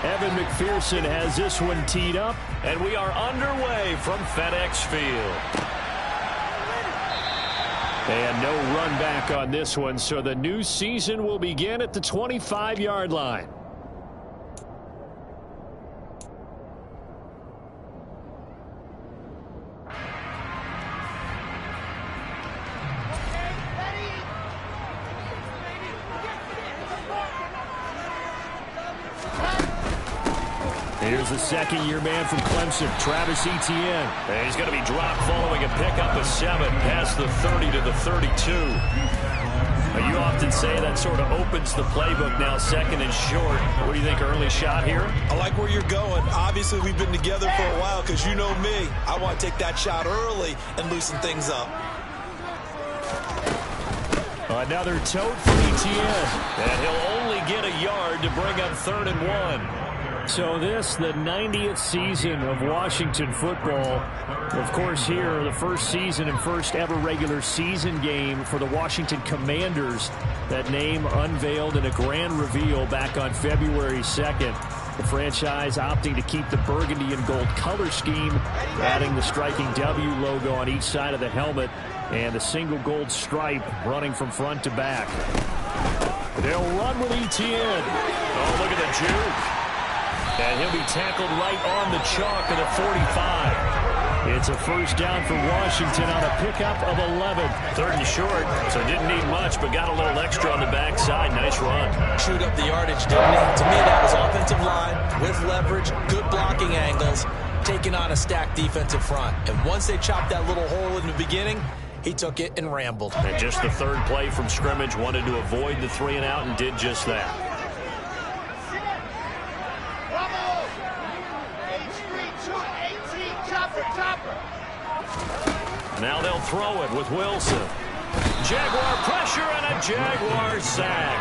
Evan McPherson has this one teed up, and we are underway from FedEx Field. And no run back on this one, so the new season will begin at the 25-yard line. Here's the second-year man from Clemson, Travis Etienne. And he's going to be dropped following a pickup of 7 past the 30 to the 32. You often say that sort of opens the playbook now, second and short. What do you think, early shot here? I like where you're going. Obviously, we've been together for a while because you know me. I want to take that shot early and loosen things up. Another tote for Etienne. And he'll only get a yard to bring up 3rd and 1. So this, the 90th season of Washington football. Of course, here, the first season and first ever regular season game for the Washington Commanders. That name unveiled in a grand reveal back on February 2nd. The franchise opting to keep the burgundy and gold color scheme, adding the striking W logo on each side of the helmet and the single gold stripe running from front to back. They'll run with Etienne. Oh, look at the juke. And he'll be tackled right on the chalk of the 45. It's a first down for Washington on a pickup of 11. 3rd and short, so didn't need much, but got a little extra on the backside. Nice run. Chewed up the yardage, didn't he? To me, that was offensive line with leverage, good blocking angles, taking on a stacked defensive front. And once they chopped that little hole in the beginning, he took it and rambled. And just the 3rd play from scrimmage, wanted to avoid the 3 and out and did just that. Now they'll throw it with Wilson. Jaguar pressure and a Jaguar sack.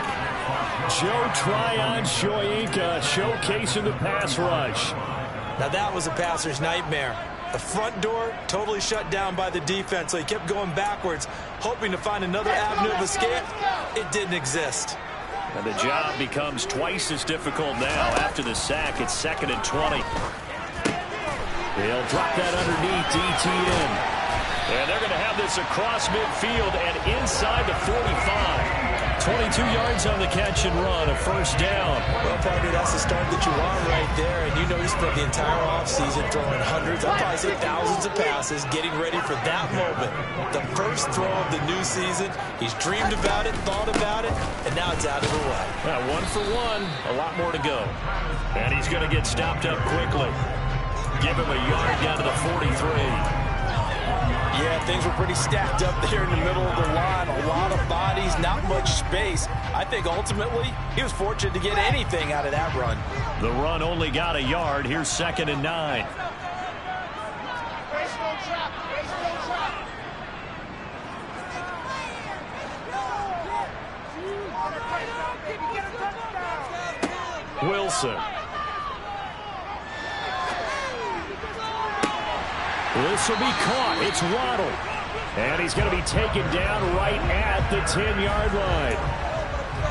Joe Tryon-Shoyinka showcasing the pass rush. Now that was a passer's nightmare. The front door totally shut down by the defense, so he kept going backwards, hoping to find another avenue of escape. It didn't exist. And the job becomes twice as difficult now after the sack. It's 2nd and 20. They'll drop that underneath to Etienne. And they're going to have this across midfield and inside the 45. 22 yards on the catch and run, a first down. Well, partner, that's the start that you want right there. And you know you spent the entire offseason throwing hundreds, I'd probably say thousands of passes, getting ready for that moment. The first throw of the new season. He's dreamed about it, thought about it, and now it's out of the way. Now, 1 for 1, a lot more to go. And he's going to get stopped up quickly. Give him a yard down to the 43. Yeah, things were pretty stacked up there in the middle of the line. A lot of bodies, not much space. I think ultimately he was fortunate to get anything out of that run. The run only got a yard. Here's 2nd and 9. Wilson. This will be caught. It's Waddle. And he's going to be taken down right at the 10-yard line.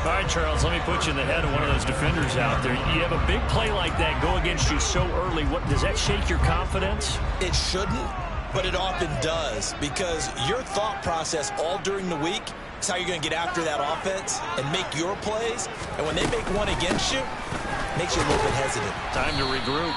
All right, Charles, let me put you in the head of one of those defenders out there. You have a big play like that go against you so early. What does that shake your confidence? It shouldn't, but it often does, because your thought process all during the week is how you're going to get after that offense and make your plays. And when they make one against you, it makes you a little bit hesitant. Time to regroup.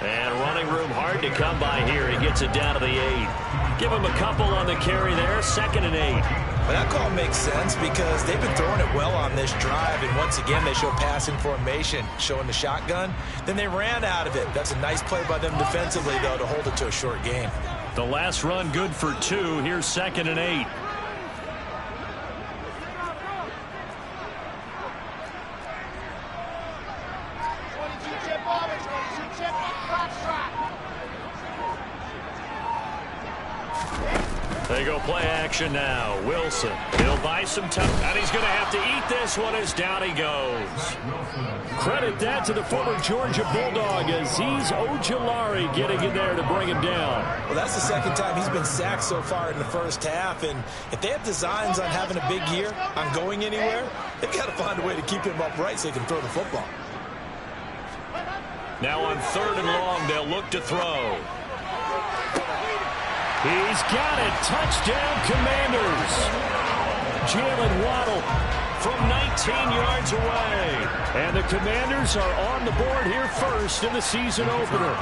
And running room hard to come by here. He gets it down to the 8. Give him a couple on the carry there. 2nd and 8. But that call makes sense because they've been throwing it well on this drive. And once again, they show passing formation, showing the shotgun. Then they ran out of it. That's a nice play by them defensively, though, to hold it to a short game. The last run good for 2. Here's 2nd and 8. They go play action now. Wilson. He'll buy some time. And he's going to have to eat this one as down he goes. Credit that to the former Georgia Bulldog, Azeez Ojulari getting in there to bring him down. Well, that's the 2nd time he's been sacked so far in the first half. And if they have designs on having a big year, on going anywhere, they've got to find a way to keep him upright so he can throw the football. Now on 3rd and long, they'll look to throw. He's got it. Touchdown, Commanders. Jalen Waddle from 19 yards away. And the Commanders are on the board here first in the season opener.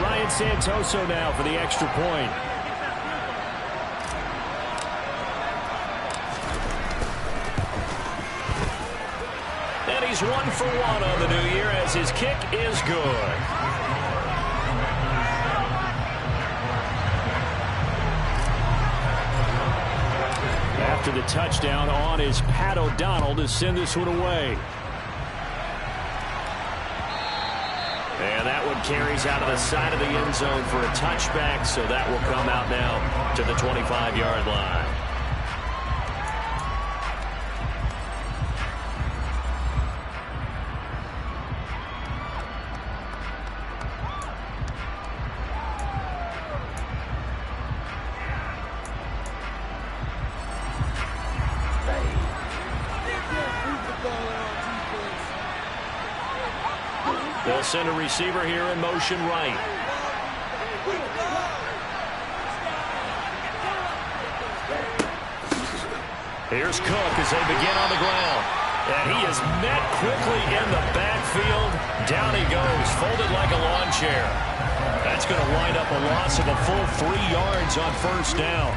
Ryan Santoso now for the extra point. And he's 1 for 1 on the new year as his kick is good. After the touchdown on is Pat O'Donnell to send this one away. And that one carries out of the side of the end zone for a touchback, so that will come out now to the 25-yard line. They'll send a receiver here in motion right. Here's Cook as they begin on the ground. And he is met quickly in the backfield. Down he goes, folded like a lawn chair. That's going to wind up a loss of a full 3 yards on 1st down.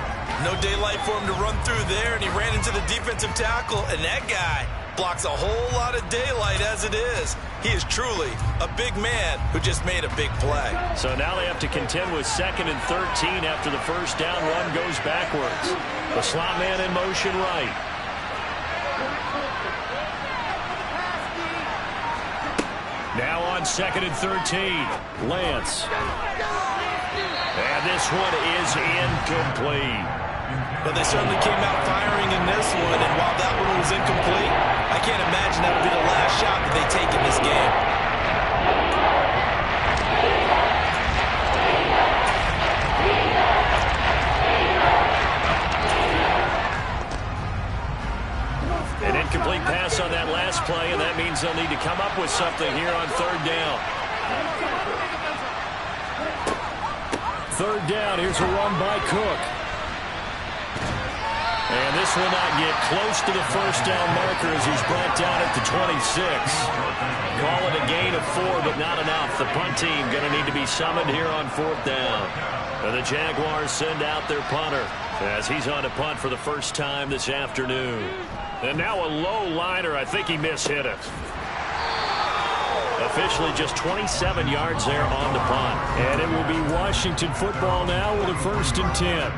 No daylight for him to run through there, and he ran into the defensive tackle, and that guy blocks a whole lot of daylight as it is. He is truly a big man who just made a big play. So now they have to contend with 2nd and 13 after the 1st down run goes backwards. The slot man in motion right. Now on 2nd and 13, Lance. And this one is incomplete. But they certainly came out firing in this one, and while that one was incomplete, I can't imagine that would be the last shot that they take in this game. An incomplete pass on that last play, and that means they'll need to come up with something here on 3rd down. 3rd down, here's a run by Cook. And this will not get close to the 1st down marker as he's brought down at the 26. Call it a gain of 4, but not enough. The punt team going to need to be summoned here on 4th down. And the Jaguars send out their punter as he's on to punt for the first time this afternoon. And now a low liner. I think he mishit it. Officially just 27 yards there on the punt. And it will be Washington football now with a 1st and 10.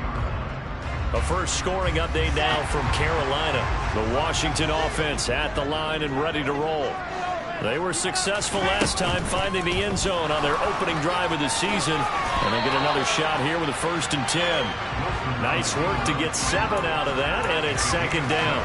A first scoring update now from Carolina. The Washington offense at the line and ready to roll. They were successful last time finding the end zone on their opening drive of the season. And they get another shot here with a 1st and 10. Nice work to get 7 out of that, and it's 2nd down.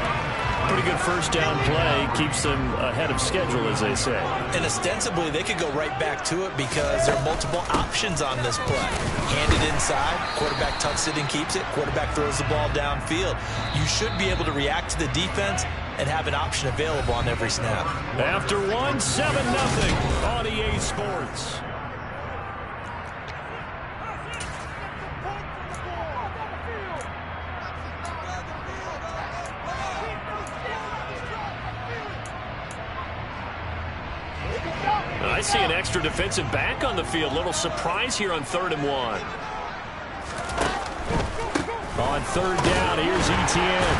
Pretty good 1st down play. Keeps them ahead of schedule, as they say. And ostensibly, they could go right back to it because there are multiple options on this play. Hand it inside, quarterback tucks it and keeps it, quarterback throws the ball downfield. You should be able to react to the defense and have an option available on every snap. After 1, 7-0 on EA Sports. I see an extra defensive back on the field. Little surprise here on 3rd and 1. On 3rd down, here's Etienne.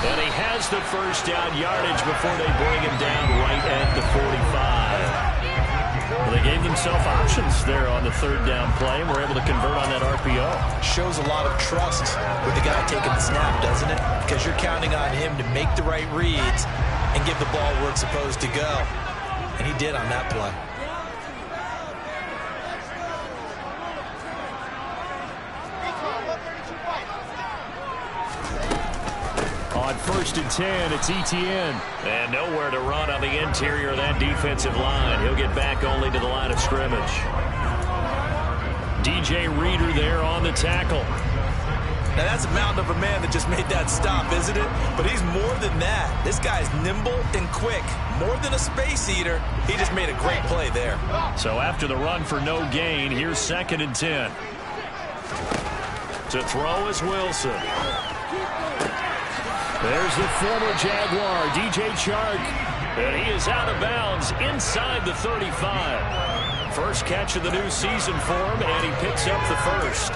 And he has the 1st down yardage before they bring him down right at the 45. Well, they gave themselves options there on the 3rd down play and were able to convert on that RPO. Shows a lot of trust with the guy taking the snap, doesn't it? Because you're counting on him to make the right reads and give the ball where it's supposed to go. And he did on that play. On 1st and 10, it's Etienne. And nowhere to run on the interior of that defensive line. He'll get back only to the line of scrimmage. DJ Reader there on the tackle. Now, that's a mountain of a man that just made that stop, isn't it? But he's more than that. This guy's nimble and quick. More than a space eater, he just made a great play there. So after the run for no gain, here's 2nd and 10. To throw is Wilson. There's the former Jaguar, DJ Chark. And he is out of bounds inside the 35. First catch of the new season for him, and he picks up the first.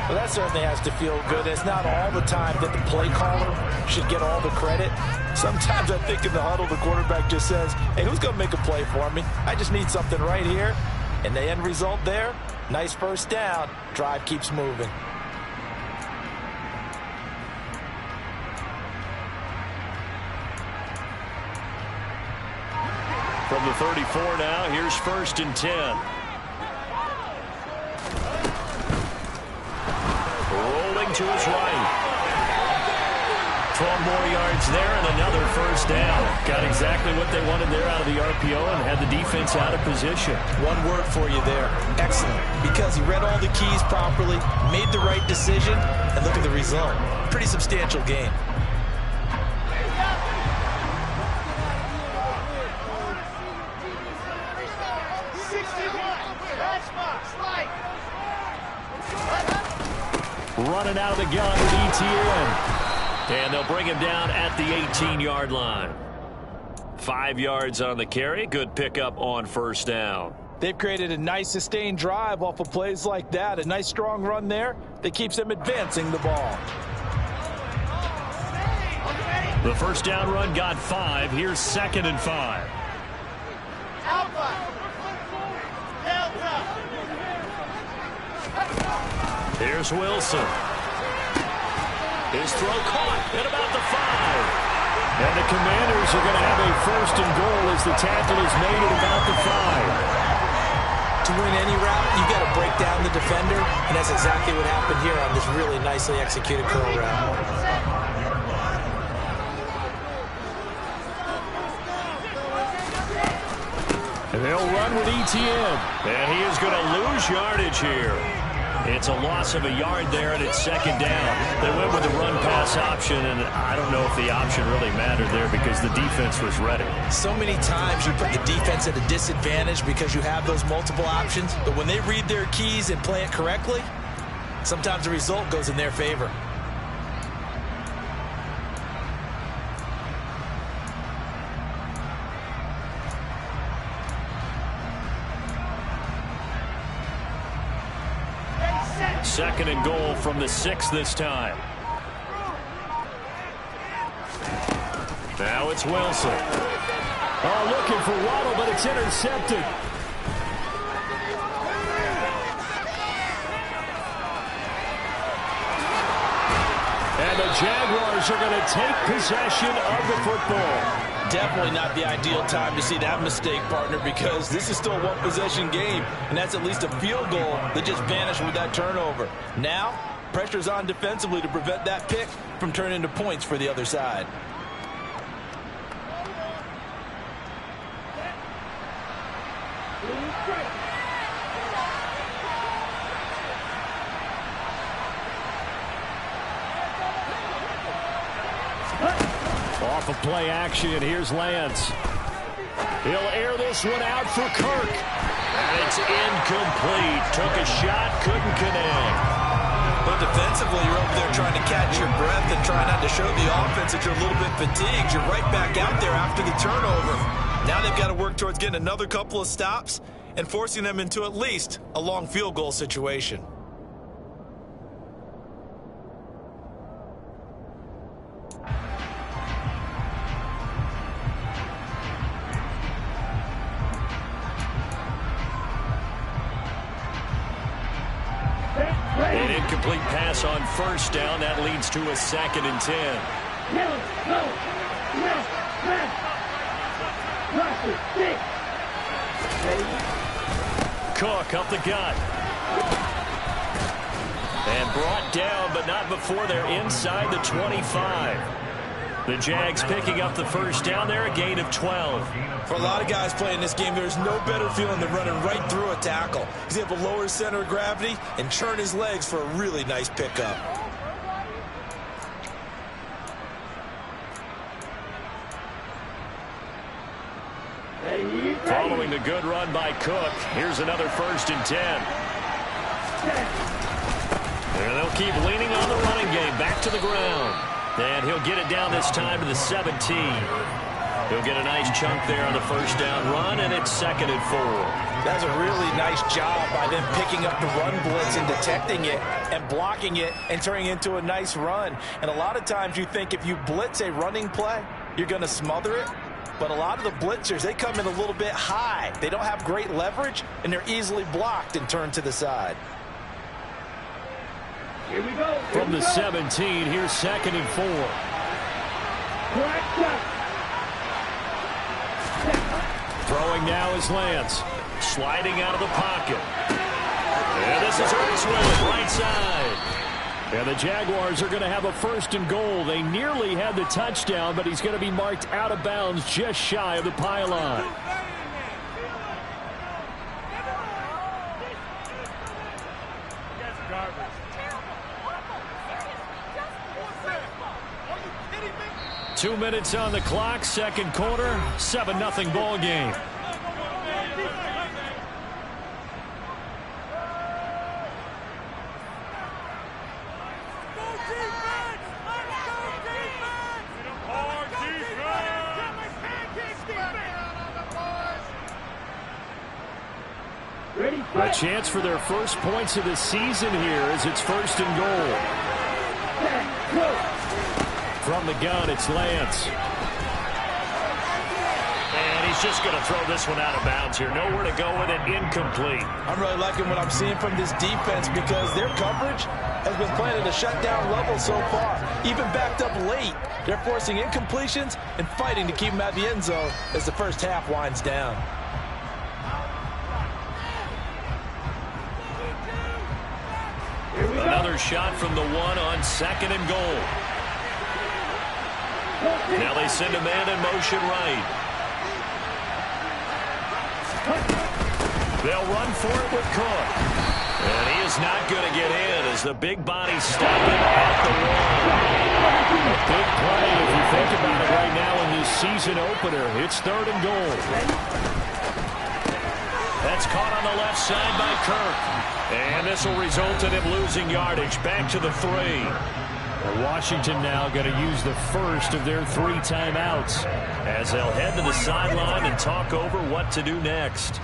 Well, that certainly has to feel good. It's not all the time that the play caller should get all the credit. Sometimes I think in the huddle, the quarterback just says, hey, who's going to make a play for me? I just need something right here. And the end result there, nice first down. Drive keeps moving. From the 34 now, here's 1st and 10. Rolling to his right. 12 more yards there and another first down. Got exactly what they wanted there out of the RPO and had the defense out of position. One word for you there. Excellent. Because he read all the keys properly, made the right decision, and look at the result. Pretty substantial gain. Running out of the gun with ETN. And they'll bring him down at the 18-yard line. 5 yards on the carry. Good pickup on first down. They've created a nice sustained drive off of plays like that. A nice strong run there that keeps them advancing the ball. The first down run got 5. Here's 2nd and 5. Here's Wilson. His throw caught at about the 5. And the Commanders are going to have a 1st and goal as the tackle is made at about the 5. To win any route, you've got to break down the defender, and that's exactly what happened here on this really nicely executed curl route. And they'll run with ETN. And he is going to lose yardage here. It's a loss of a yard there, and it's 2nd down. They went with the run-pass option, and I don't know if the option really mattered there because the defense was ready. So many times you put the defense at a disadvantage because you have those multiple options, but when they read their keys and play it correctly, sometimes the result goes in their favor. Second and goal from the 6 this time. Now it's Wilson. Oh, looking for Waddle, but it's intercepted. And the Jaguars are going to take possession of the football. Definitely not the ideal time to see that mistake, partner, because this is still a one-possession game, and that's at least a field goal that just vanished with that turnover. Now, pressure's on defensively to prevent that pick from turning into points for the other side. Off of play action, here's Lance. He'll air this one out for Kirk. And it's incomplete. Took a shot, couldn't connect. But defensively, you're up there trying to catch your breath and try not to show the offense that you're a little bit fatigued. You're right back out there after the turnover. Now they've got to work towards getting another couple of stops and forcing them into at least a long field goal situation. An incomplete pass on first down. That leads to a 2nd and 10. Cook up the gut. And brought down, but not before they're inside the 25. The Jags picking up the first down there, a gain of 12. For a lot of guys playing this game, there's no better feeling than running right through a tackle. He's able to lower his center of gravity and churn his legs for a really nice pickup. Following the good run by Cook, here's another 1st and 10. And they'll keep leaning on the running game back to the ground. And he'll get it down this time to the 17. He'll get a nice chunk there on the 1st down run, and it's 2nd and 4. That's a really nice job by them picking up the run blitz and detecting it and blocking it and turning it into a nice run. And a lot of times you think if you blitz a running play, you're going to smother it. But a lot of the blitzers, they come in a little bit high. They don't have great leverage, and they're easily blocked and turned to the side. Here we go. From the 17, here's 2nd and 4. Throwing now is Lance. Sliding out of the pocket. And this is Ertz with it, right side. And the Jaguars are going to have a 1st and goal. They nearly had the touchdown, but he's going to be marked out of bounds just shy of the pylon. Two minutes on the clock, 2nd quarter, 7-0 ball game. A chance for their first points of the season here as it's 1st and goal. From the gun, it's Lance. And he's just going to throw this one out of bounds here. Nowhere to go with it, incomplete. I'm really liking what I'm seeing from this defense because their coverage has been playing at a shutdown level so far. Even backed up late, they're forcing incompletions and fighting to keep them out of the end zone as the first half winds down. Another shot from the 1 on 2nd and goal. Now they send a man in motion right. They'll run for it with Cook. And he is not going to get in as the big body stop him at the 1. A big play if you think about it right now in this season opener. It's 3rd and goal. That's caught on the left side by Kirk. And this will result in him losing yardage back to the 3. Washington now going to use the first of their 3 timeouts as they'll head to the sideline and talk over what to do next.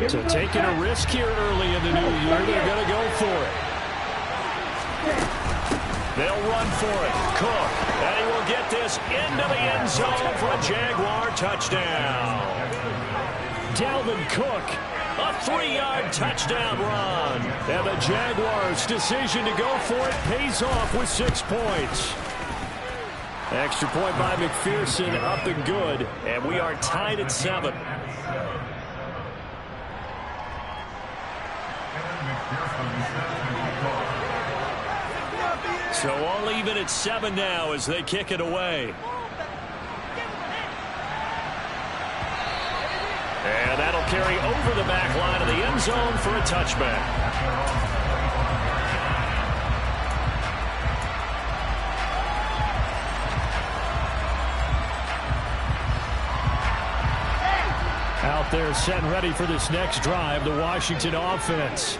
So taking a risk here early in the new year, they're going to go for it. They'll run for it. Cook, and he will get this into the end zone for a Jaguar touchdown. Dalvin Cook, a 3-yard touchdown run. And the Jaguars' decision to go for it pays off with 6 points. Extra point by McPherson, up and good. And we are tied at 7. So all even at 7 now as they kick it away. And that'll carry over the back line of the end zone for a touchback. Out there set and ready for this next drive, the Washington offense.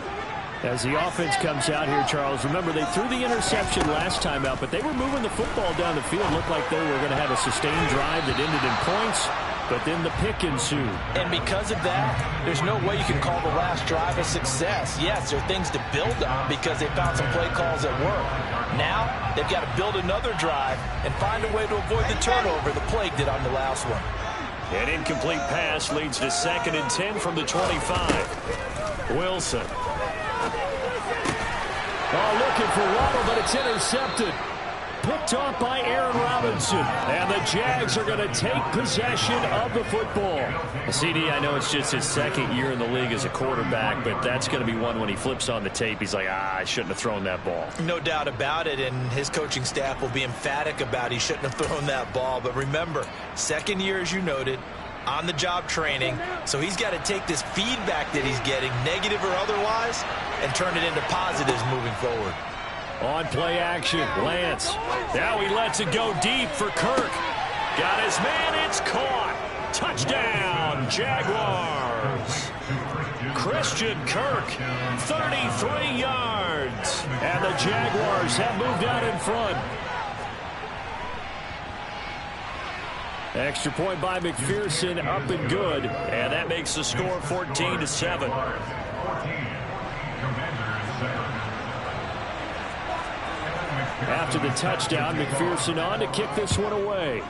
As the offense comes out here, Charles, remember they threw the interception last time out, but they were moving the football down the field. Looked like they were going to have a sustained drive that ended in points, but then the pick ensued. And because of that, there's no way you can call the last drive a success. Yes, there are things to build on because they found some play calls that work. Now, they've got to build another drive and find a way to avoid the turnover the Plague did on the last one. An incomplete pass leads to 2nd and 10 from the 25. Wilson. Oh, looking for Waddle, but it's intercepted. Picked off by Aaron Robinson. And the Jags are going to take possession of the football. CD, I know it's just his 2nd year in the league as a quarterback, but that's going to be one when he flips on the tape. He's like, I shouldn't have thrown that ball. No doubt about it, and his coaching staff will be emphatic about he shouldn't have thrown that ball. But remember, 2nd year, as you noted, on-the-job training, so he's got to take this feedback that he's getting, negative or otherwise, and turn it into positives moving forward. On play action, Lance. Now he lets it go deep for Kirk. Got his man, it's caught. Touchdown, Jaguars. Christian Kirk, 33 yards. And the Jaguars have moved out in front. Extra point by McPherson, up and good. And that makes the score 14-7. After the touchdown, McPherson on to kick this one away.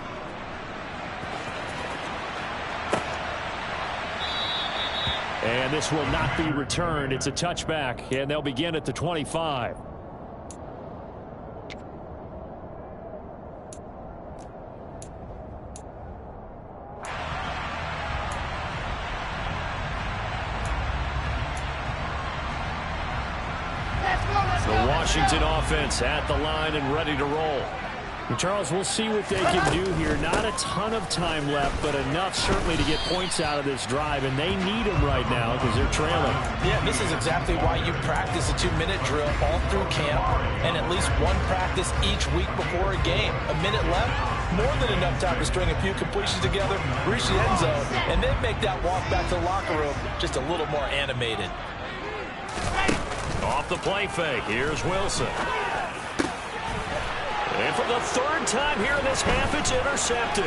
And this will not be returned. It's a touchback, and they'll begin at the 25. The Washington offense at the line and ready to roll. And Charles, we'll see what they can do here. Not a ton of time left, but enough certainly to get points out of this drive, and they need them right now because they're trailing. Yeah, this is exactly why you practice a 2-minute drill all through camp and at least one practice each week before a game. A minute left, more than enough time to string a few completions together, reach the end zone, and then make that walk back to the locker room just a little more animated. Off the play fake, here's Wilson. And for the third time here in this half, it's intercepted.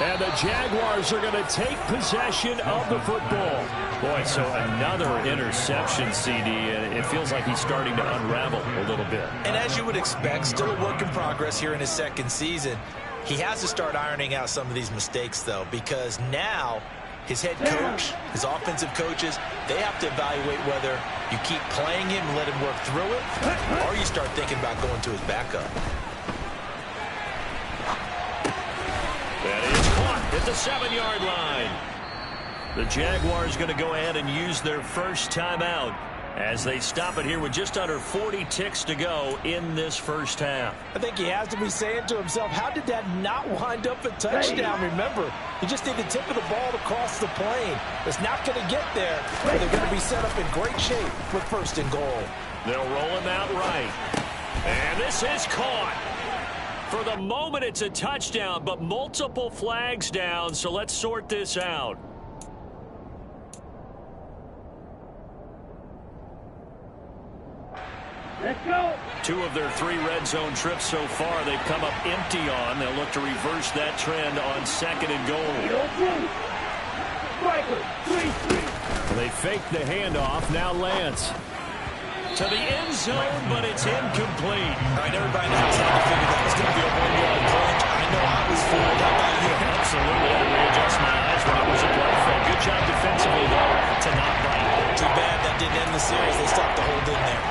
And the Jaguars are going to take possession of the football. Boy, so another interception, CD, and it feels like he's starting to unravel a little bit. And as you would expect, still a work in progress here in his second season. He has to start ironing out some of these mistakes, though, because now his head coach, his offensive coaches, they have to evaluate whether you keep playing him and let him work through it, or you start thinking about going to his backup. That is caught at the 7-yard line. The Jaguars going to go ahead and use their first timeout as they stop it here with just under 40 ticks to go in this first half. I think he has to be saying to himself, how did that not wind up a touchdown? Remember, you just need the tip of the ball to cross the plane. It's not going to get there, but they're going to be set up in great shape with first and goal. They'll roll him out right. And this is caught. For the moment, it's a touchdown, but multiple flags down, so let's sort this out. Let's go. 2 of their 3 red zone trips so far they've come up empty on. They'll look to reverse that trend on 2nd and goal. They fake the handoff. Now Lance to the end zone, but it's incomplete. All right, everybody knows how to figure that was going to be a 1-yard plunge. I know I was fooled. How about you? Absolutely. I readjust my eyes when it was a play fake. Good job defensively, though, to not bite. Too bad that didn't end the series. They stopped the hold in there.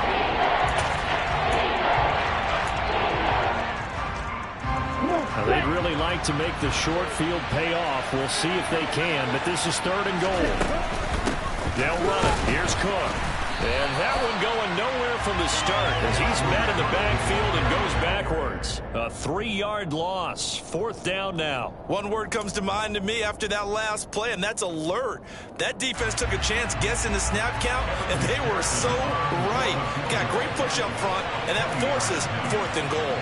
They'd really like to make the short field pay off. We'll see if they can, but this is 3rd and goal. They'll run it. Here's Cook. And that one going nowhere from the start as he's met in the backfield and goes backwards. A 3-yard loss. 4th down now. One word comes to mind to me after that last play, and that's alert. That defense took a chance guessing the snap count, and they were so right. Got great push up front, and that forces 4th and goal.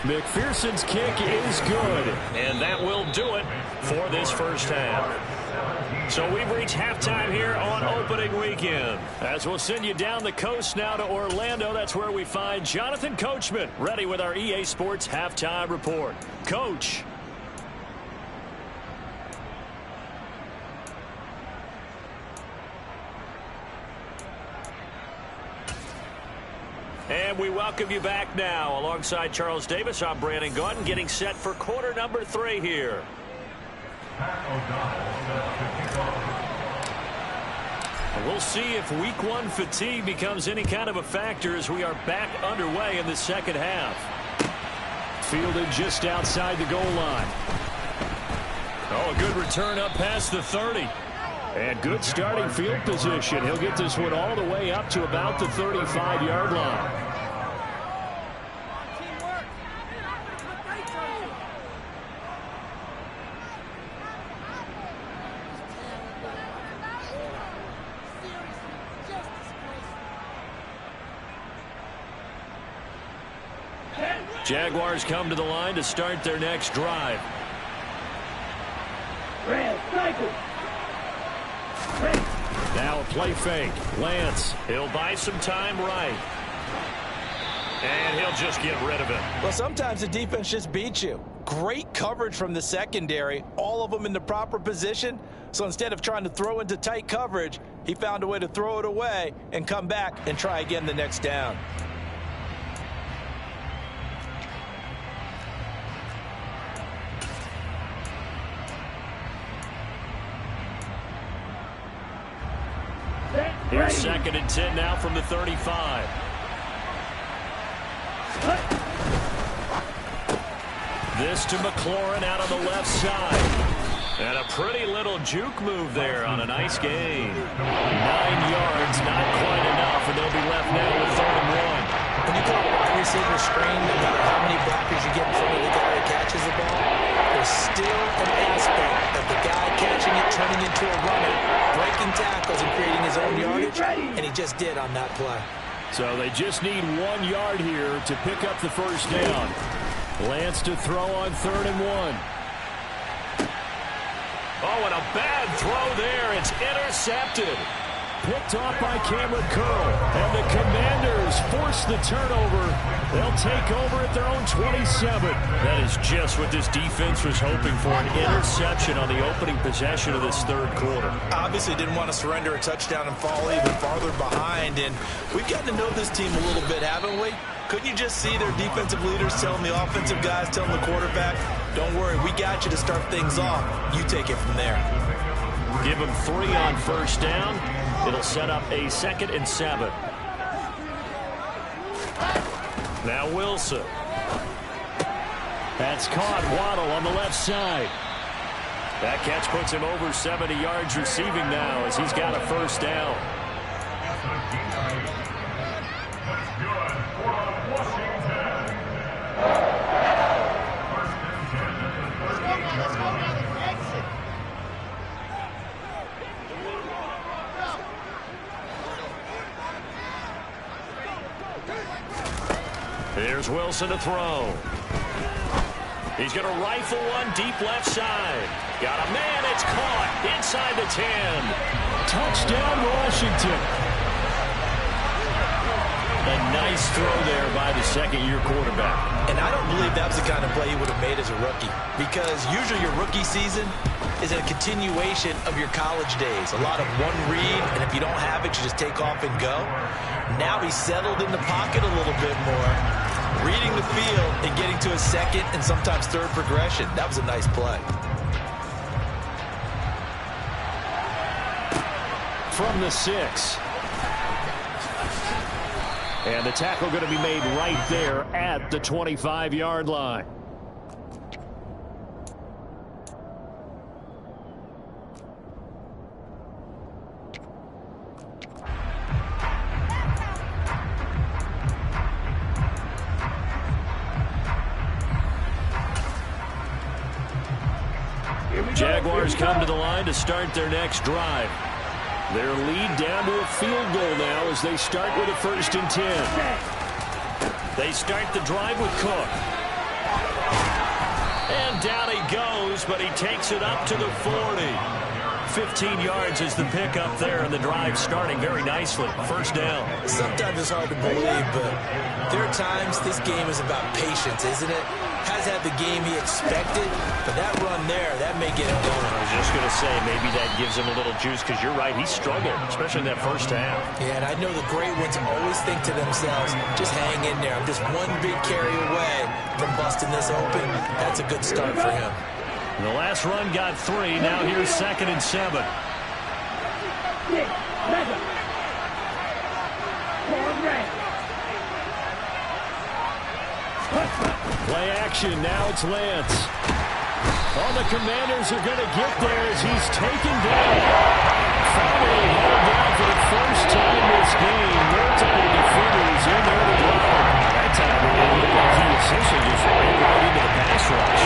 McPherson's kick is good, and that will do it for this first half. So we've reached halftime here on opening weekend. As we'll send you down the coast now to Orlando, that's where we find Jonathan Coachman ready with our EA Sports halftime report. Coach. And we welcome you back now. Alongside Charles Davis, I'm Brandon Gaudin, getting set for quarter number 3 here. We'll see if week 1 fatigue becomes any kind of a factor as we are back underway in the second half. Fielded just outside the goal line. Oh, a good return up past the 30. And good starting field position. He'll get this one all the way up to about the 35-yard line. Jaguars come to the line to start their next drive. Now a play fake. Lance, he'll buy some time right. And he'll just get rid of it. Well, sometimes the defense just beats you. Great coverage from the secondary, all of them in the proper position. So instead of trying to throw into tight coverage, he found a way to throw it away and come back and try again the next down. Here's 2nd and 10 now from the 35. This to McLaurin out on the left side. And a pretty little juke move there on a nice gain. 9 yards, not quite enough, and they'll be left now with 3rd and 1. When you call a wide receiver screen, no matter how many blockers you get in front of the guy that catches the ball, there's still an aspect of the guy catching it, turning into a runner, breaking tackles and creating his own yardage, and he just did on that play. So they just need 1 yard here to pick up the first down. Lance to throw on 3rd and 1. Oh, and a bad throw there. It's intercepted. Picked off by Cameron Curl. And the Commanders force the turnover. They'll take over at their own 27. That is just what this defense was hoping for, an interception on the opening possession of this 3rd quarter. Obviously didn't want to surrender a touchdown and fall even farther behind. And we've gotten to know this team a little bit, haven't we? Couldn't you just see their defensive leaders telling the offensive guys, telling the quarterback, don't worry, we got you to start things off. You take it from there. Give them 3 on first down. It'll set up a 2nd and 7. Now Wilson. That's caught. Waddle on the left side. That catch puts him over 70 yards receiving now as he's got a first down. Here's Wilson to throw. He's going to rifle one deep left side. Got a man. It's caught inside the 10. Touchdown, Washington. A nice throw there by the second-year quarterback. And I don't believe that was the kind of play he would have made as a rookie, because usually your rookie season is a continuation of your college days. A lot of one read, and if you don't have it, you just take off and go. Now he's settled in the pocket a little bit more, reading the field and getting to a 2nd and sometimes 3rd progression. That was a nice play. From the 6. And the tackle going to be made right there at the 25-yard line. Jaguars come to the line to start their next drive. Their lead down to a field goal now as they start with a 1st and 10. They start the drive with Cook. And down he goes, but he takes it up to the 40. 15 yards is the pickup there, and the drive starting very nicely. First down. Sometimes it's hard to believe, but there are times this game is about patience, isn't it? Has had the game he expected, but that run there, that may get him going. I was just going to say, maybe that gives him a little juice, because you're right, he struggled, especially in that first half. Yeah, and I know the great ones always think to themselves, just hang in there. I'm just one big carry away from busting this open. That's a good start for him. The last run got 3. Now here's 2nd and 7. Play action. Now it's Lance. Oh, the Commanders are going to get there as he's taken down. Finally held down for the first time this game. Multiple defenders in there to block. That time it looked like he essentially just ran right into the pass rush.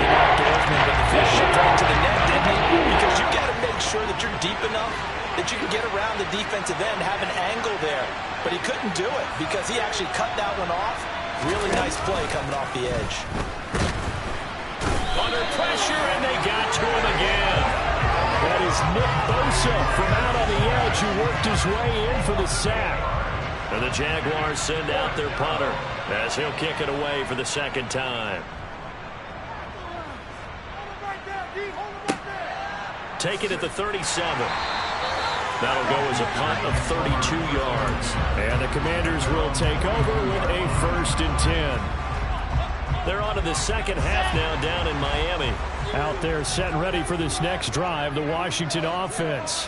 Outdoorsman, but the fish shipped right to the net, didn't he? Because you've got to make sure that you're deep enough that you can get around the defensive end, have an angle there. But he couldn't do it because he actually cut that one off. Really nice play coming off the edge. Under pressure, and they got to him again. That is Nick Bosa from out on the edge who worked his way in for the sack. And the Jaguars send out their punter as he'll kick it away for the second time. Take it at the 37. That'll go as a punt of 32 yards. And the Commanders will take over with a 1st and 10. They're on to the second half now down in Miami. Out there set and ready for this next drive, the Washington offense.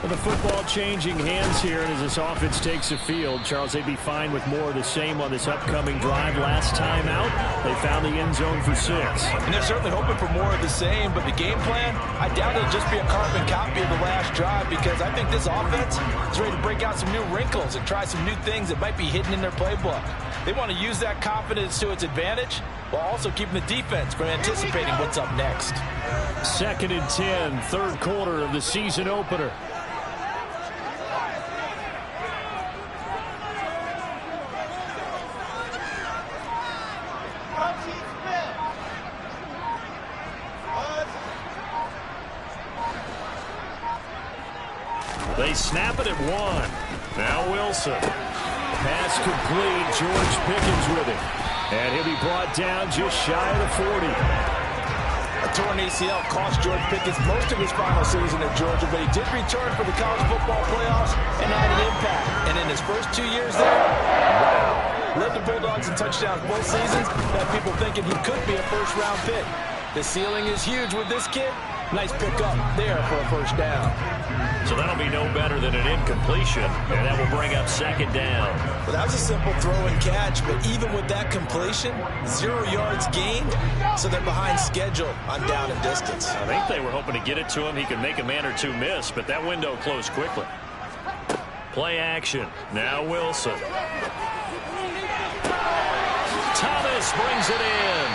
The football changing hands here, and as this offense takes the field, Charles, they'd be fine with more of the same on this upcoming drive. Last time out, they found the end zone for 6. And they're certainly hoping for more of the same, but the game plan, I doubt it'll just be a carbon copy of the last drive, because I think this offense is ready to break out some new wrinkles and try some new things that might be hidden in their playbook. They want to use that confidence to its advantage while also keeping the defense from anticipating what's up next. 2nd and 10, third quarter of the season opener. They snap it at 1. Now Wilson. Pass complete. George Pickens with it. And he'll be brought down just shy of the 40. A torn ACL cost George Pickens most of his final season at Georgia, but he did return for the college football playoffs and had an impact. And in his first 2 years there, wow. Led the Bulldogs in touchdowns both seasons. Had people thinking he could be a first-round pick. The ceiling is huge with this kid. Nice pickup there for a first down. So that'll be no better than an incompletion, and that will bring up 2nd down. Well, that was a simple throw and catch, but even with that completion, 0 yards gained, so they're behind schedule on down and distance. I think they were hoping to get it to him. He could make a man or two miss, but that window closed quickly. Play action. Now Wilson. Thomas brings it in.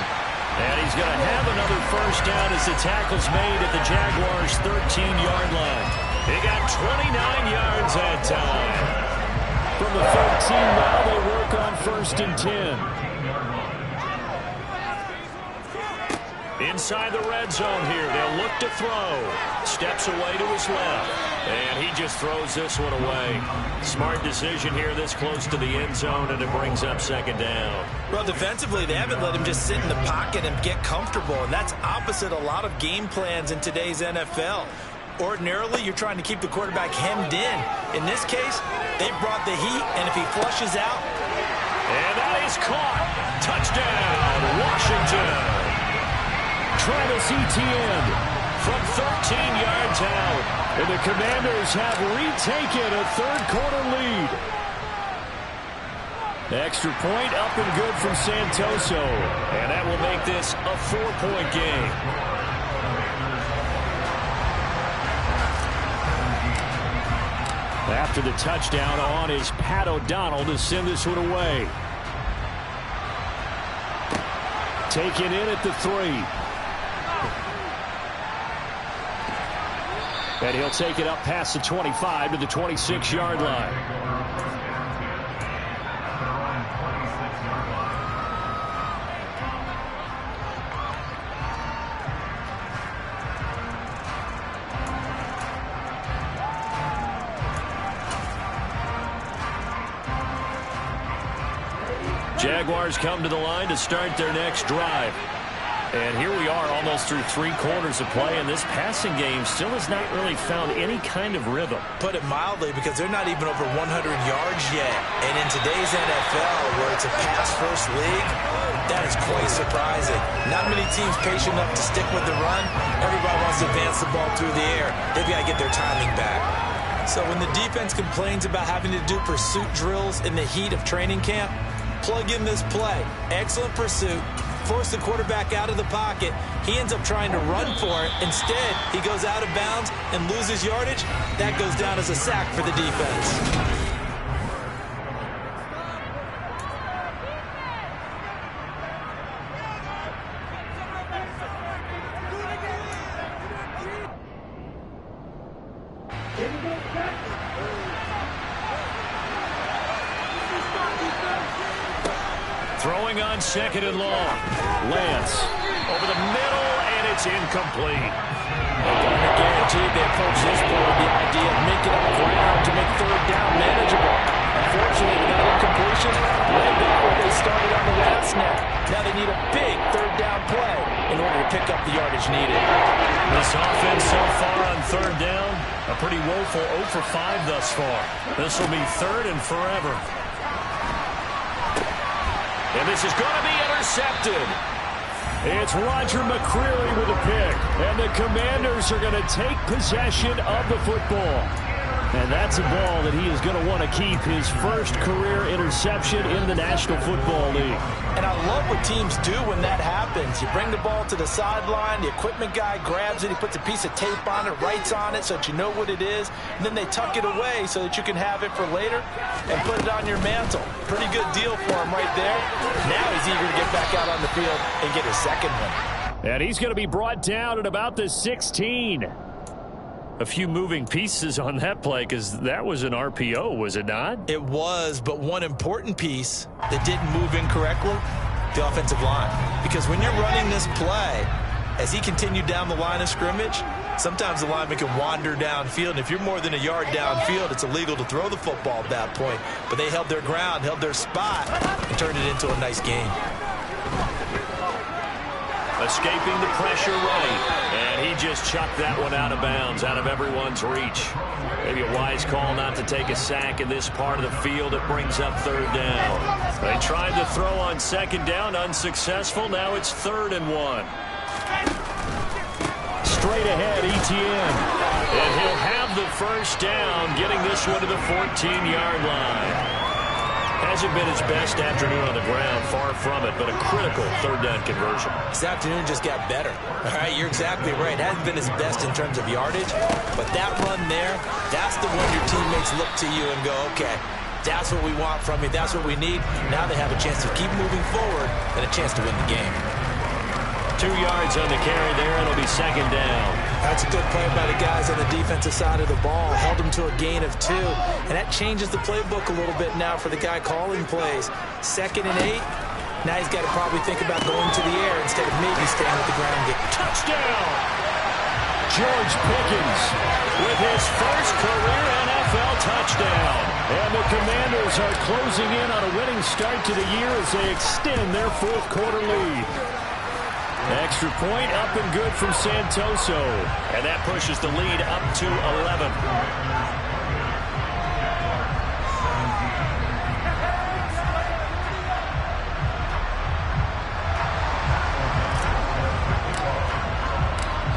And he's going to have another first down as the tackle's made at the Jaguars' 13-yard line. He got 29 yards that time. From the 13 now, they work on 1st and 10. Inside the red zone here, they'll look to throw. Steps away to his left. And he just throws this one away. Smart decision here this close to the end zone, and it brings up 2nd down. Well, defensively, they haven't let him just sit in the pocket and get comfortable, and that's opposite a lot of game plans in today's NFL. Ordinarily, you're trying to keep the quarterback hemmed in. In this case, they brought the heat, and if he flushes out. And that is caught. Touchdown, Washington. Travis Etienne from 13 yards out. And the Commanders have retaken a third-quarter lead. Extra point up and good from Santoso. And that will make this a 4-point game. After the touchdown on is Pat O'Donnell to send this one away. Taken in at the 3. And he'll take it up past the 25 to the 26-yard line. Jaguars come to the line to start their next drive. And here we are almost through 3 quarters of play, and this passing game still has not really found any kind of rhythm. Put it mildly, because they're not even over 100 yards yet. And in today's NFL, where it's a pass-first league, that is quite surprising. Not many teams patient enough to stick with the run. Everybody wants to advance the ball through the air. They've got to get their timing back. So when the defense complains about having to do pursuit drills in the heat of training camp, plug in this play. Excellent pursuit, force the quarterback out of the pocket. He ends up trying to run for it. Instead, he goes out of bounds and loses yardage. That goes down as a sack for the defense. Throwing on second and long. Lance over the middle, and it's incomplete. I guarantee they approach this play with the idea of making up ground to make third down manageable. Unfortunately, with that incompletion, right back where they started on the last snap. Now they need a big third down play in order to pick up the yardage needed. This offense so far on third down, a pretty woeful 0 for 5 thus far. This will be third and forever. And this is going to be intercepted. It's Roger McCreary with a pick. And the Commanders are going to take possession of the football. And that's a ball that he is going to want to keep, his first career interception in the National Football League. And I love what teams do when that happens. You bring the ball to the sideline, the equipment guy grabs it, he puts a piece of tape on it, writes on it so that you know what it is, and then they tuck it away so that you can have it for later and put it on your mantle. Pretty good deal for him right there. Now he's eager to get back out on the field and get his second one. And he's going to be brought down at about the 16. A few moving pieces on that play because that was an RPO, was it not? It was, but one important piece that didn't move incorrectly, the offensive line. Because when you're running this play, as he continued down the line of scrimmage, sometimes the lineman can wander downfield. And if you're more than a yard downfield, it's illegal to throw the football at that point. But they held their ground, held their spot, and turned it into a nice game. Escaping the pressure right, and he just chucked that one out of bounds, out of everyone's reach. Maybe a wise call not to take a sack in this part of the field. It brings up third down. They tried to throw on second down, unsuccessful. Now it's 3rd and 1. Straight ahead, Etienne. And he'll have the first down, getting this one to the 14-yard line. Hasn't been his best afternoon on the ground, far from it, but a critical third down conversion. This afternoon just got better. All right, you're exactly right. Hasn't been his best in terms of yardage, but that run there, that's the one your teammates look to you and go, okay, that's what we want from you, that's what we need. Now they have a chance to keep moving forward and a chance to win the game. 2 yards on the carry there. It'll be second down. That's a good play by the guys on the defensive side of the ball. Held them to a gain of 2. And that changes the playbook a little bit now for the guy calling plays. 2nd and 8. Now he's got to probably think about going to the air instead of maybe staying with the ground game. Touchdown! George Pickens with his first career NFL touchdown. And the Commanders are closing in on a winning start to the year as they extend their 4th quarter lead. Extra point up and good from Santoso. And that pushes the lead up to 11.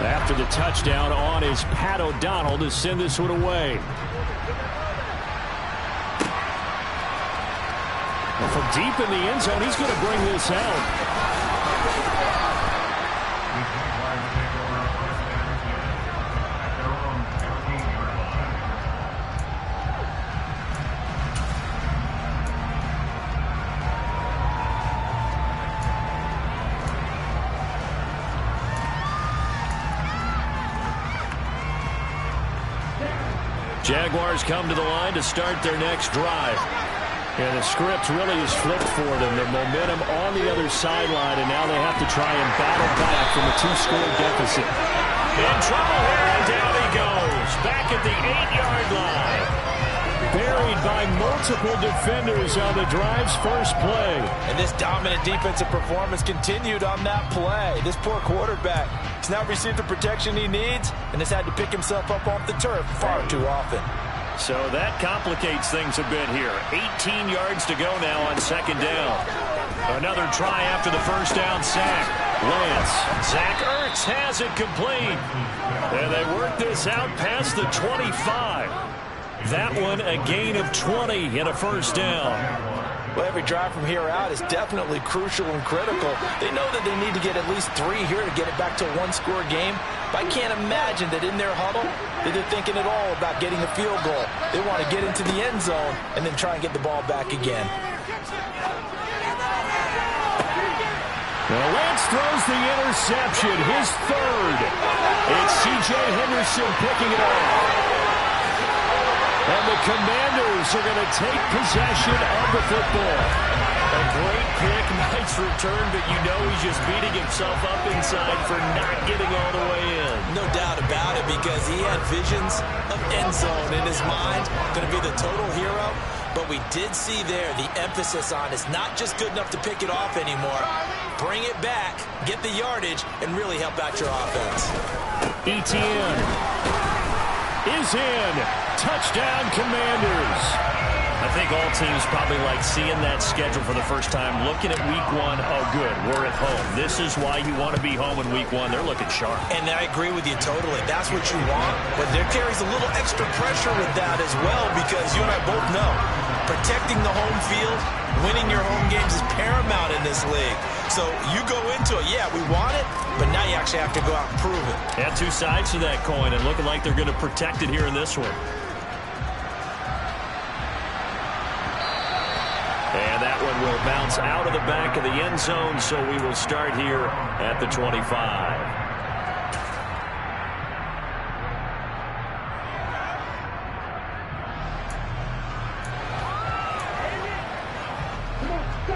After the touchdown on is Pat O'Donnell to send this one away. And from deep in the end zone, he's going to bring this out. Jaguars come to the line to start their next drive. And the script really is flipped for them. The momentum on the other sideline, and now they have to try and battle back from a 2-score deficit. In trouble here, and down he goes. Back at the 8-yard line. Buried by multiple defenders on the drive's first play. And this dominant defensive performance continued on that play. This poor quarterback has not received the protection he needs and has had to pick himself up off the turf far too often. So that complicates things a bit here. 18 yards to go now on second down. Another try after the first down sack. Lance. Zach Ertz has it complete. And they work this out past the 25. That one a gain of 20 and a first down. Well, every drive from here out is definitely crucial and critical. They know that they need to get at least 3 here to get it back to a one-score game. But I can't imagine that in their huddle that they're thinking at all about getting a field goal. They want to get into the end zone and then try and get the ball back again. Well, Lance throws the interception, his third. It's C.J. Henderson picking it up. And the Commanders are going to take possession of the football. A great pick, nice return, but you know he's just beating himself up inside for not getting all the way in. No doubt about it, because he had visions of end zone in his mind. Going to be the total hero. But we did see there the emphasis on it's not just good enough to pick it off anymore. Bring it back, get the yardage, and really help out your offense. Etienne is in. Touchdown, Commanders. I think all teams probably like seeing that schedule for the first time, looking at week 1. Oh, good, we're at home. This is why you want to be home in week 1. They're looking sharp. And I agree with you totally. That's what you want. But there carries a little extra pressure with that as well, because you and I both know protecting the home field, winning your home games is paramount in this league. So you go into it, yeah, we want it, but now you actually have to go out and prove it. Yeah, 2 sides to that coin, and looking like they're going to protect it here in this one. And that one will bounce out of the back of the end zone, so we will start here at the 25.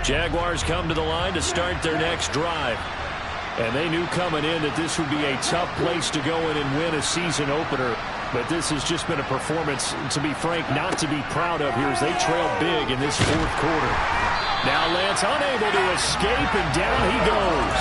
Jaguars come to the line to start their next drive. And they knew coming in that this would be a tough place to go in and win a season opener. But this has just been a performance, to be frank, not to be proud of here as they trail big in this fourth quarter. Now Lance unable to escape, and down he goes.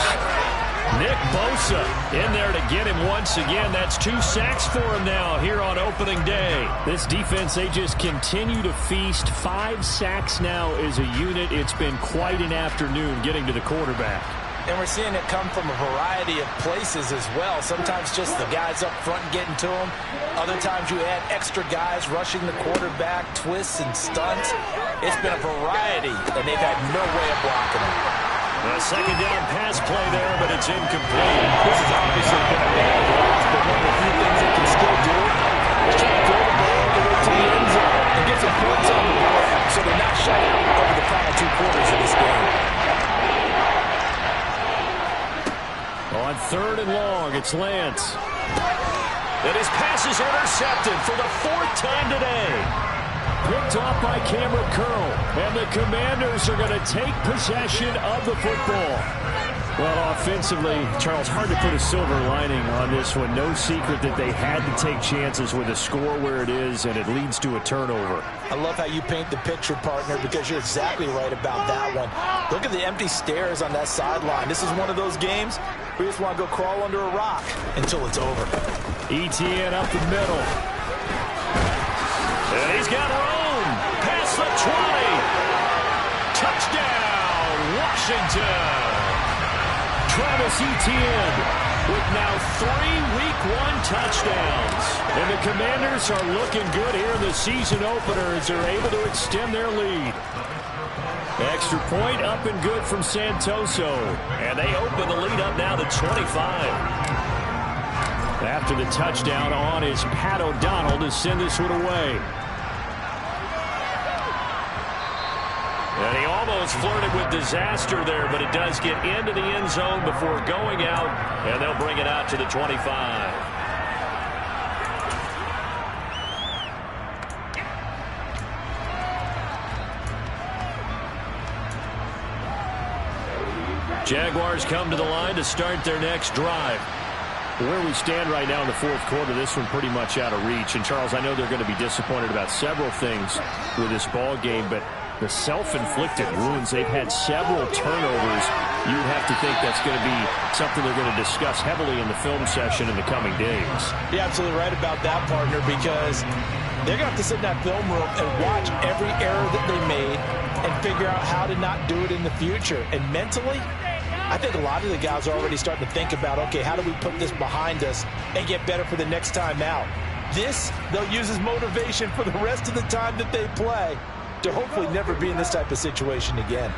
Nick Bosa in there to get him once again. That's 2 sacks for him now here on opening day. This defense, they just continue to feast. 5 sacks now as a unit. It's been quite an afternoon getting to the quarterback. And we're seeing it come from a variety of places as well. Sometimes just the guys up front getting to him. Other times you add extra guys rushing the quarterback, twists and stunts. It's been a variety, and they've had no way of blocking him. A second down pass play there, but it's incomplete. This is obviously been a bad block, but one of the few things they can still do is try to throw the ball all the way to the end zone and get some points on the board, so they're not shut out over the final 2 quarters of this game. On 3rd and long, it's Lance. And his pass is intercepted for the 4th time today. Picked off by Cameron Curl. And the Commanders are going to take possession of the football. Well, offensively, Charles, hard to put a silver lining on this one. No secret that they had to take chances with a score where it is, and it leads to a turnover. I love how you paint the picture, partner, because you're exactly right about that one. Look at the empty stares on that sideline. This is one of those games where you just want to go crawl under a rock until it's over. Etienne up the middle. And he's got room. Past the 20. Touchdown, Washington. Travis Etienne with now 3 Week 1 touchdowns. And the Commanders are looking good here in the season opener as they're able to extend their lead. Extra point up and good from Santoso. And they open the lead up now to 25. After the touchdown on is Pat O'Donnell to send this one away. And he almost flirted with disaster there, but it does get into the end zone before going out, and they'll bring it out to the 25. Jaguars come to the line to start their next drive. Where we stand right now in the fourth quarter, this one pretty much out of reach. And, Charles, I know they're going to be disappointed about several things with this ball game, but the self-inflicted wounds, they've had several turnovers. You would have to think that's going to be something they're going to discuss heavily in the film session in the coming days. You're absolutely right about that, partner, because they're going to have to sit in that film room and watch every error that they made and figure out how to not do it in the future. And mentally, I think a lot of the guys are already starting to think about, okay, how do we put this behind us and get better for the next time out? This, they'll use as motivation for the rest of the time that they play. to hopefully never be in this type of situation again.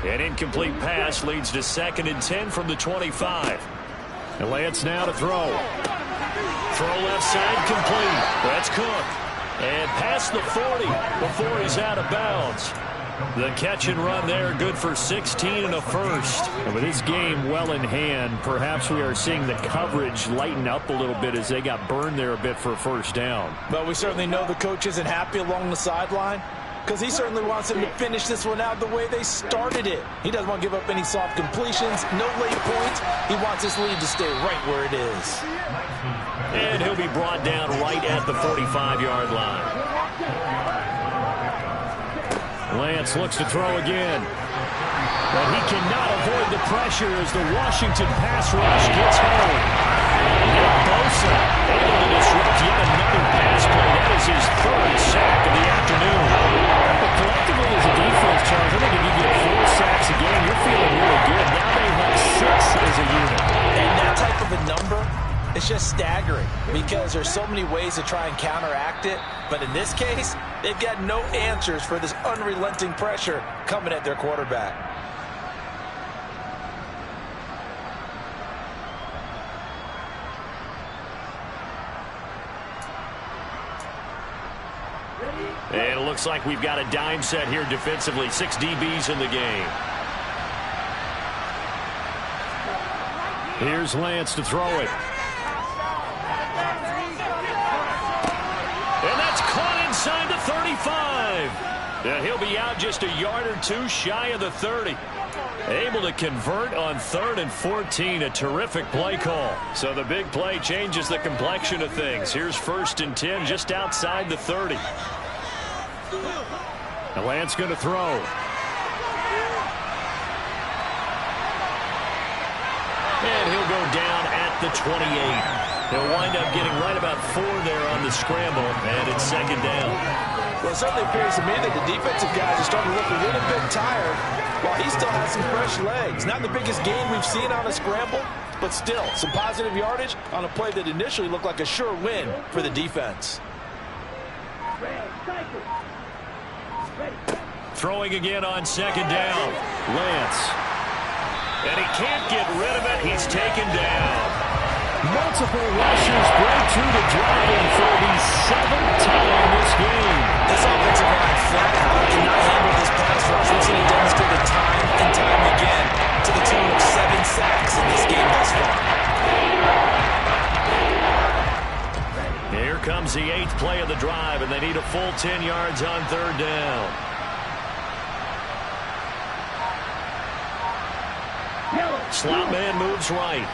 An incomplete pass leads to 2nd and 10 from the 25. And Lance now to throw. Throw left side complete. That's Cook. And past the 40 before he's out of bounds. The catch and run there, good for 16 and a first. And with this game well in hand, perhaps we are seeing the coverage lighten up a little bit as they got burned there a bit for a first down. But we certainly know the coach isn't happy along the sideline, because he certainly wants them to finish this one out the way they started it. He doesn't want to give up any soft completions, no late points. He wants this lead to stay right where it is. And he'll be brought down right at the 45-yard line. Lance looks to throw again. But he cannot avoid the pressure as the Washington pass rush gets home. And Bosa able to disrupt yet another pass play. That is his 3rd sack of the afternoon. But collectively as a defense, Charles, I think if you get 4 sacks a game, you're feeling really good. Now they have 6 as a unit. And that type of a number, it's just staggering because there's so many ways to try and counteract it. But in this case, they've got no answers for this unrelenting pressure coming at their quarterback. And it looks like we've got a dime set here defensively. 6 DBs in the game. Here's Lance to throw it. And that's caught inside the 35. And he'll be out just a yard or 2 shy of the 30. Able to convert on 3rd and 14. A terrific play call. So the big play changes the complexion of things. Here's 1st and 10 just outside the 30. And Lance going to throw. And he'll go down at the 28. He'll wind up getting right about 4 there on the scramble, and it's 2nd down. Well, it certainly appears to me that the defensive guys are starting to look a little bit tired while he still has some fresh legs. Not the biggest gain we've seen on a scramble, but still some positive yardage on a play that initially looked like a sure win for the defense. Throwing again on 2nd down. Lance. And he can't get rid of it. He's taken down. Multiple rushers break through the dragon for the 7th time this game. This offensive line flat out cannot handle this pass rush. We've seen it demonstrated time and time again to the tune of 7 sacks in this game thus far. Here comes the 8th play of the drive, and they need a full 10 yards on 3rd down. Slot man moves right.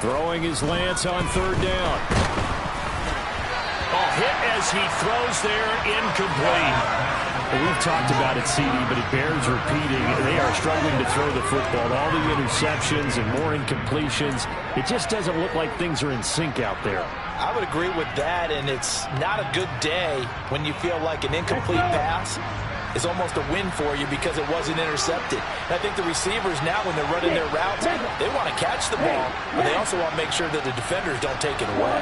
Throwing his Lance on 3rd down. A hit as he throws there, incomplete. Well, we've talked about it, CD, but it bears repeating. They are struggling to throw the football. All the interceptions and more incompletions. It just doesn't look like things are in sync out there. I would agree with that, and it's not a good day when you feel like an incomplete pass is almost a win for you because it wasn't intercepted. And I think the receivers now, when they're running their routes, they want to catch the ball, but they also want to make sure that the defenders don't take it away.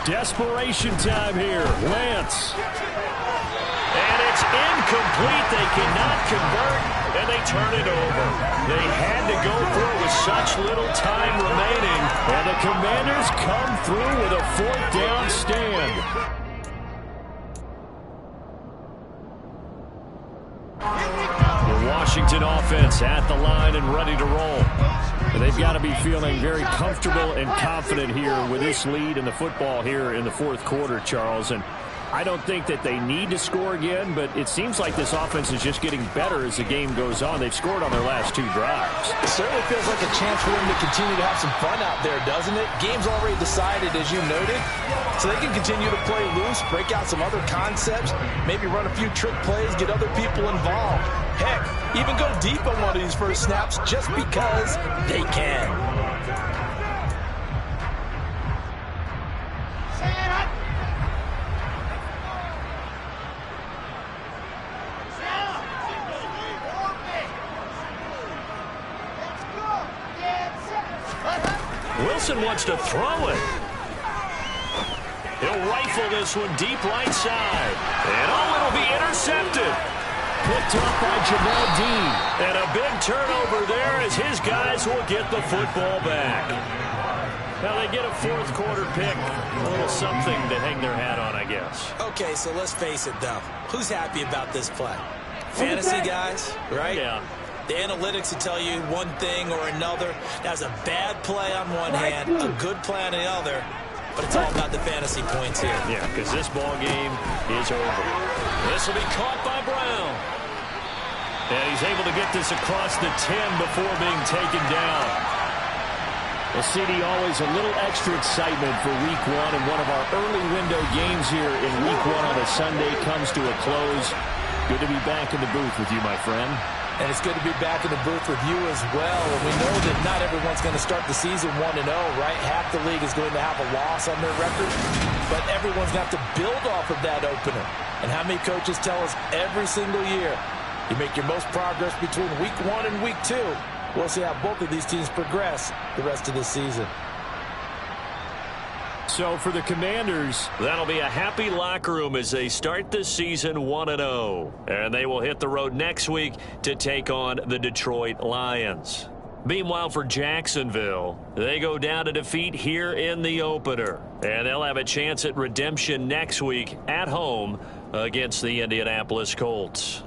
Desperation time here. Lance. And it's incomplete. They cannot convert, and they turn it over. They had to go through with such little time remaining, and the Commanders come through with a 4th down stand. The Washington offense at the line and ready to roll. And they've got to be feeling very comfortable and confident here with this lead in the football here in the 4th quarter, Charles. And I don't think that they need to score again, but it seems like this offense is just getting better as the game goes on. They've scored on their last 2 drives. It certainly feels like a chance for them to continue to have some fun out there, doesn't it? Game's already decided, as you noted, so they can continue to play loose, break out some other concepts, maybe run a few trick plays, get other people involved. Heck, even go deep on one of these first snaps just because they can. Will Wilson wants to throw it. He'll rifle this one deep right side. And it'll be intercepted. Picked up by Jamal Dean. And a big turnover there as his guys will get the football back. Now they get a fourth quarter pick. A little something to hang their hat on, I guess. Okay, so let's face it, though. Who's happy about this play? Fantasy guys, right? Yeah. The analytics will tell you one thing or another. That's a bad play on one hand, a good play on the other. But it's all about the fantasy points here. Yeah, because this ball game is over. This will be caught by Brown. And he's able to get this across the 10 before being taken down. Well, CD, always a little extra excitement for Week 1, and one of our early window games here in Week 1 on a Sunday comes to a close. Good to be back in the booth with you, my friend. And it's good to be back in the booth with you as well. And we know that not everyone's going to start the season 1-0, right? Half the league is going to have a loss on their record. But everyone's going to have to build off of that opener. And how many coaches tell us every single year, you make your most progress between Week 1 and Week 2. We'll see how both of these teams progress the rest of this season. So for the Commanders, that'll be a happy locker room as they start the season 1-0. And they will hit the road next week to take on the Detroit Lions. Meanwhile, for Jacksonville, they go down to defeat here in the opener. And they'll have a chance at redemption next week at home against the Indianapolis Colts.